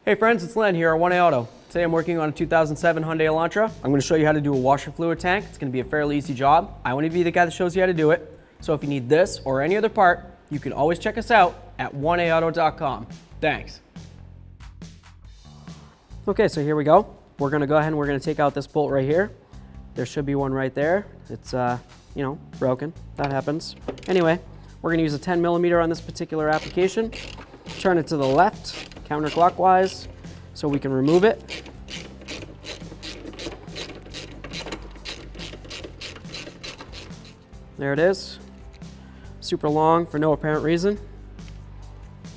Hey friends, it's Len here at 1A Auto. Today I'm working on a 2007 Hyundai Elantra. I'm going to show you how to do a washer fluid tank. It's going to be a fairly easy job. I want to be the guy that shows you how to do it. So if you need this or any other part, you can always check us out at 1aauto.com. Thanks. Okay, so here we go. We're going to go ahead and we're going to take out this bolt right here. There should be one right there. It's, broken. That happens. Anyway, we're going to use a 10 millimeter on this particular application. Turn it to the left, counterclockwise, so we can remove it. There it is. Super long for no apparent reason.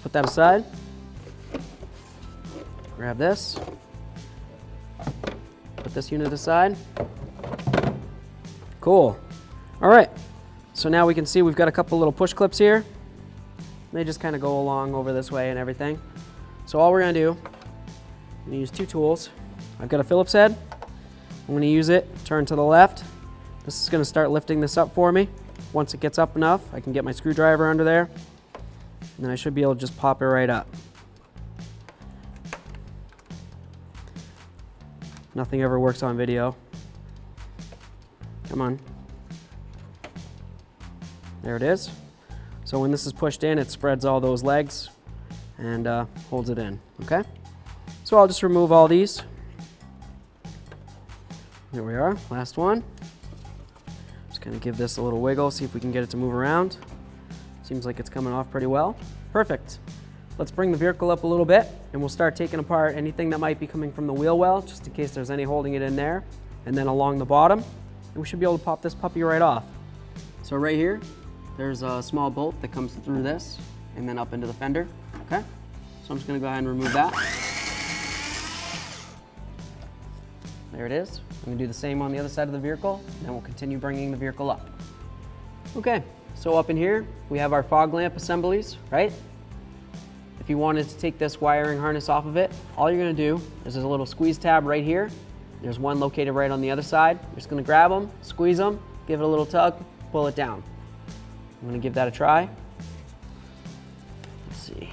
Put that aside. Grab this. Put this unit aside. Cool. All right. So now we can see we've got a couple little push clips here. They just kind of go along over this way and everything. So all we're going to do, I'm going to use two tools. I've got a Phillips head. I'm going to use it, turn to the left. This is going to start lifting this up for me. Once it gets up enough, I can get my screwdriver under there. And then I should be able to just pop it right up. Nothing ever works on video. Come on. There it is. So when this is pushed in, it spreads all those legs and holds it in, okay? So I'll just remove all these. Here we are, last one. Just gonna give this a little wiggle, see if we can get it to move around. Seems like it's coming off pretty well. Perfect. Let's bring the vehicle up a little bit and we'll start taking apart anything that might be coming from the wheel well, just in case there's any holding it in there. And then along the bottom, and we should be able to pop this puppy right off. So right here, there's a small bolt that comes through this and then up into the fender, okay? So I'm just gonna go ahead and remove that. There it is. I'm gonna do the same on the other side of the vehicle, and then we'll continue bringing the vehicle up. Okay, so up in here, we have our fog lamp assemblies, right? If you wanted to take this wiring harness off of it, all you're gonna do is there's a little squeeze tab right here. There's one located right on the other side. You're just gonna grab them, squeeze them, give it a little tug, pull it down. I'm gonna give that a try. Let's see.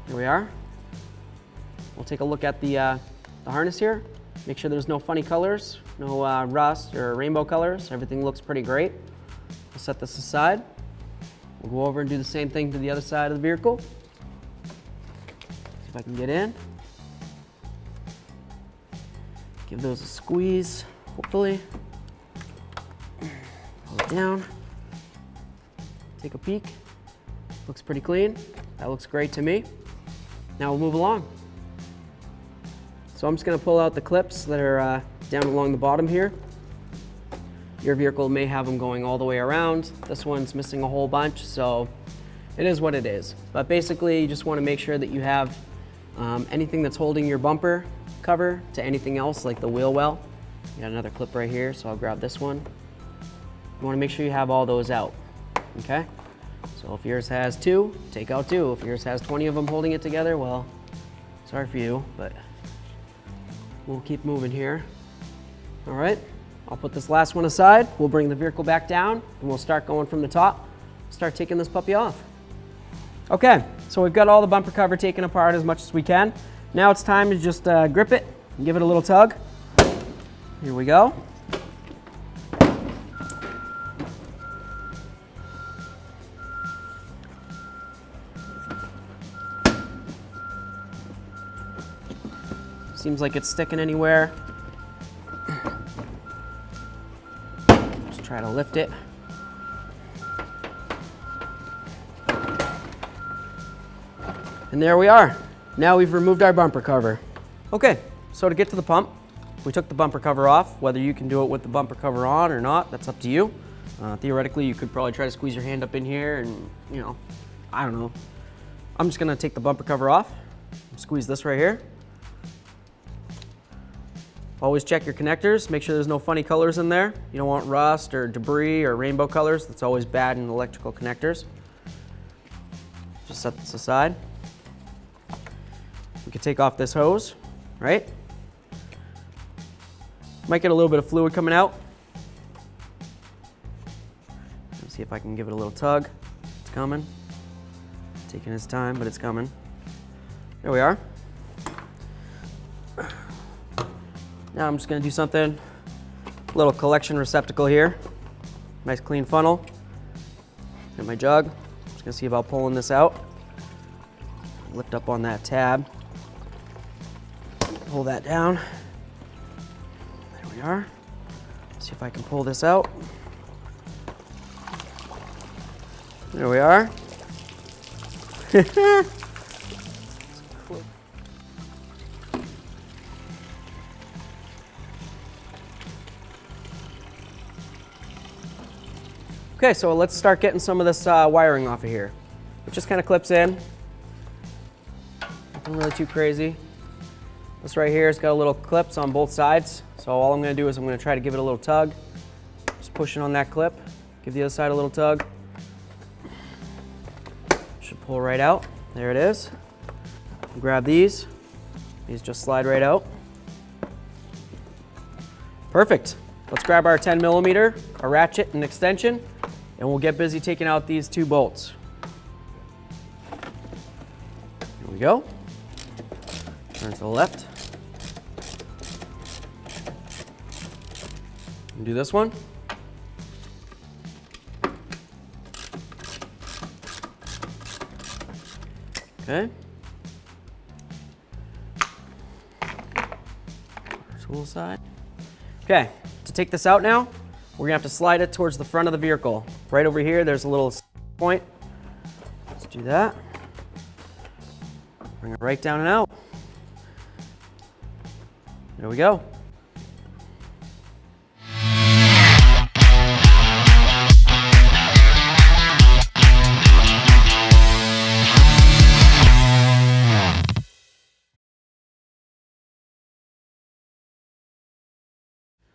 Here we are. We'll take a look at the harness here. Make sure there's no funny colors, no rust or rainbow colors. Everything looks pretty great. We'll set this aside. We'll go over and do the same thing to the other side of the vehicle. See if I can get in. Give those a squeeze, hopefully. Pull it down. Take a peek. Looks pretty clean. That looks great to me. Now we'll move along. So I'm just going to pull out the clips that are down along the bottom here. Your vehicle may have them going all the way around. This one's missing a whole bunch, so it is what it is. But basically, you just want to make sure that you have anything that's holding your bumper cover to anything else, like the wheel well. You got another clip right here, so I'll grab this one. You want to make sure you have all those out, okay? So if yours has 2, take out 2. If yours has 20 of them holding it together, well, sorry for you, but we'll keep moving here. All right, I'll put this last one aside. We'll bring the vehicle back down and we'll start going from the top. Start taking this puppy off. Okay, so we've got all the bumper cover taken apart as much as we can. Now it's time to just grip it and give it a little tug. Here we go. Seems like it's sticking anywhere. Just try to lift it. And there we are. Now we've removed our bumper cover. Okay, so to get to the pump, we took the bumper cover off. Whether you can do it with the bumper cover on or not, that's up to you. Theoretically, you could probably try to squeeze your hand up in here and, I don't know. I'm just gonna take the bumper cover off, squeeze this right here. Always check your connectors, make sure there's no funny colors in there. You don't want rust or debris or rainbow colors. That's always bad in electrical connectors. Just set this aside. We could take off this hose, right? Might get a little bit of fluid coming out. Let's see if I can give it a little tug. It's coming. Taking its time, but it's coming. There we are. Now I'm just gonna do something, a little collection receptacle here. Nice clean funnel. Get my jug. Just gonna see about pulling this out. Lift up on that tab. Pull that down. There we are. See if I can pull this out. There we are. Okay, so let's start getting some of this wiring off of here. It just kind of clips in. Nothing really too crazy. This right here has got a little clips on both sides. So all I'm going to do is I'm going to try to give it a little tug. Just pushing on that clip. Give the other side a little tug. Should pull right out. There it is. Grab these. These just slide right out. Perfect. Let's grab our 10 millimeter, a ratchet and extension, and we'll get busy taking out these 2 bolts. Here we go. Turn to the left. And do this one. Okay. Tool side. Okay, to take this out now, we're gonna have to slide it towards the front of the vehicle. Right over here, there's a little point. Let's do that. Bring it right down and out. There we go.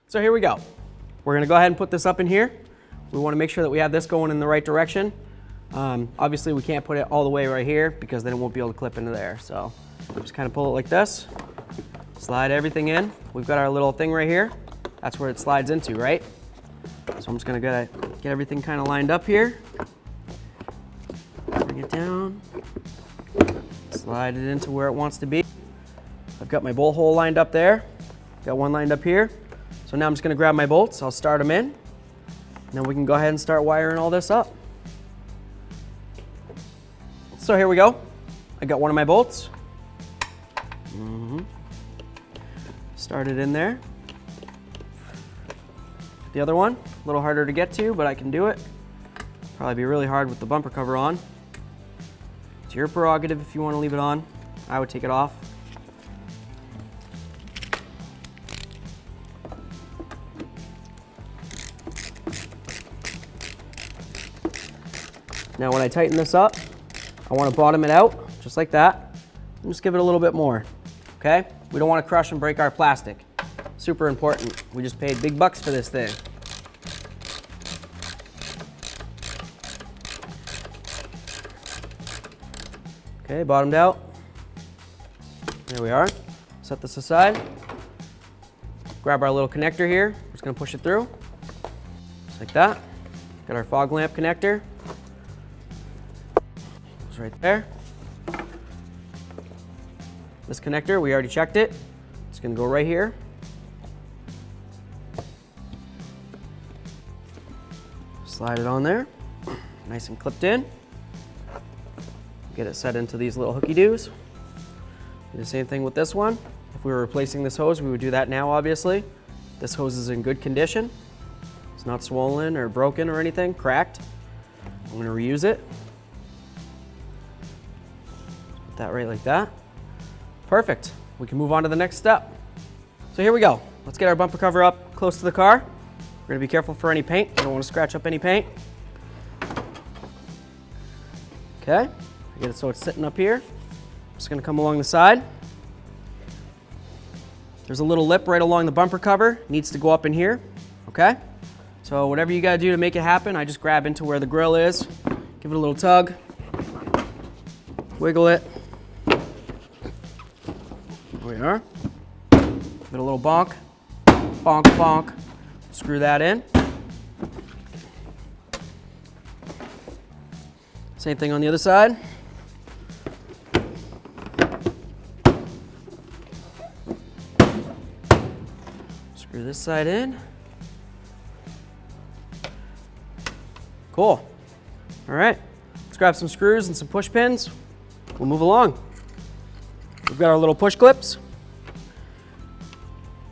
So here we go. We're gonna go ahead and put this up in here. We wanna make sure that we have this going in the right direction. Obviously we can't put it all the way right here because then it won't be able to clip into there. So just kind of pull it like this, slide everything in. We've got our little thing right here. That's where it slides into, right? So I'm just gonna get everything kind of lined up here. Bring it down, slide it into where it wants to be. I've got my bolt hole lined up there. Got one lined up here. So now I'm just gonna grab my bolts, I'll start them in, and then we can go ahead and start wiring all this up. So here we go. I got one of my bolts. Start it in there. The other one, a little harder to get to, but I can do it. Probably be really hard with the bumper cover on. It's your prerogative if you want to leave it on. I would take it off. Now when I tighten this up, I want to bottom it out, just like that, and just give it a little bit more, okay? We don't want to crush and break our plastic. Super important. We just paid big bucks for this thing. Okay, bottomed out. There we are. Set this aside. Grab our little connector here. We're just going to push it through, just like that. Got our fog lamp connector. Right there. This connector, we already checked it. It's gonna go right here. Slide it on there. Nice and clipped in. Get it set into these little hooky-doos. Do the same thing with this one. If we were replacing this hose, we would do that now, obviously. This hose is in good condition. It's not swollen or broken or anything, cracked. I'm gonna reuse it. That right like that. Perfect. We can move on to the next step. So here we go. Let's get our bumper cover up close to the car. We're gonna be careful for any paint. We don't want to scratch up any paint. Okay, get it so it's sitting up here. Just gonna come along the side. There's a little lip right along the bumper cover. Needs to go up in here, okay? So whatever you gotta do to make it happen, I just grab into where the grill is, give it a little tug, wiggle it. There we are. Give it a little bonk, bonk, bonk. Screw that in. Same thing on the other side. this side in. Cool. All right, let's grab some screws and some push pins. We'll move along. We've got our little push clips.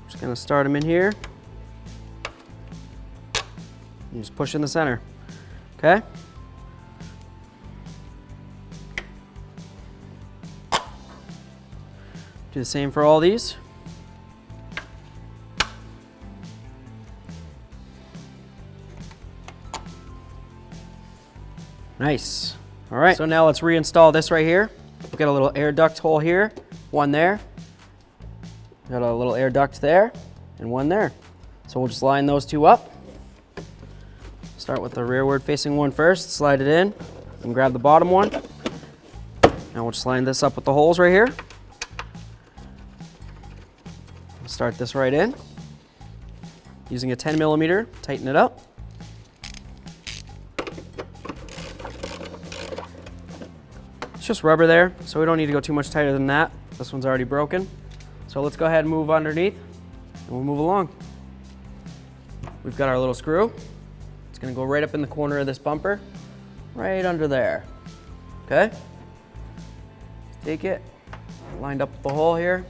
Just gonna start them in here. And just push in the center, okay? Do the same for all these. Nice. All right, so now let's reinstall this right here. We've got a little air duct hole here, one there. Got a little air duct there and one there. So we'll just line those two up. Start with the rearward facing one first, slide it in, and grab the bottom one. Now we'll just line this up with the holes right here. Start this right in. Using a 10 millimeter, tighten it up. It's just rubber there, so we don't need to go too much tighter than that. This one's already broken. So let's go ahead and move underneath, and we'll move along. We've got our little screw. It's gonna go right up in the corner of this bumper, right under there, okay? Take it, lined up with the hole here.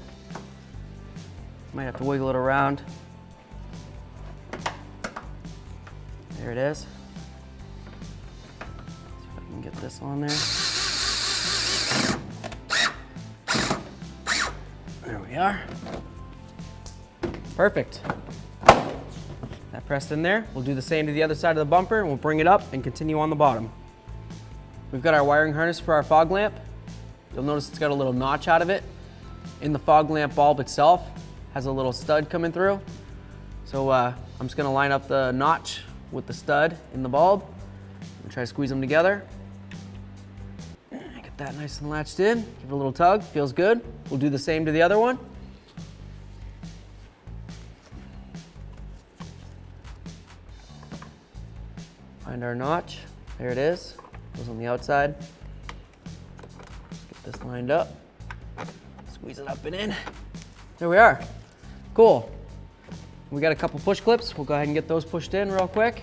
Might have to wiggle it around. There it is. See if I can get this on there. There we are. Perfect. That pressed in there. We'll do the same to the other side of the bumper and we'll bring it up and continue on the bottom. We've got our wiring harness for our fog lamp. You'll notice it's got a little notch out of it. In the fog lamp bulb itself has a little stud coming through. So I'm just gonna line up the notch with the stud in the bulb and try to squeeze them together. Get that nice and latched in. Give it a little tug, feels good. We'll do the same to the other one. Find our notch. There it is. Goes on the outside. Let's get this lined up. Squeeze it up and in. There we are. Cool. We got a couple push clips. We'll go ahead and get those pushed in real quick.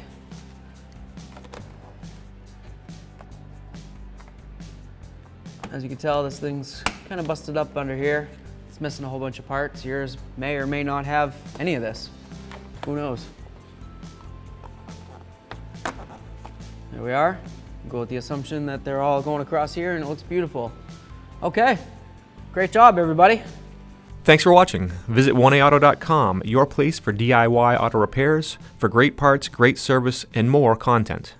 As you can tell, this thing's kind of busted up under here. It's missing a whole bunch of parts. Yours may or may not have any of this. Who knows? There we are. We'll go with the assumption that they're all going across here and it looks beautiful. Okay, great job everybody. Thanks for watching. Visit 1aauto.com, your place for DIY auto repairs, for great parts, great service, and more content.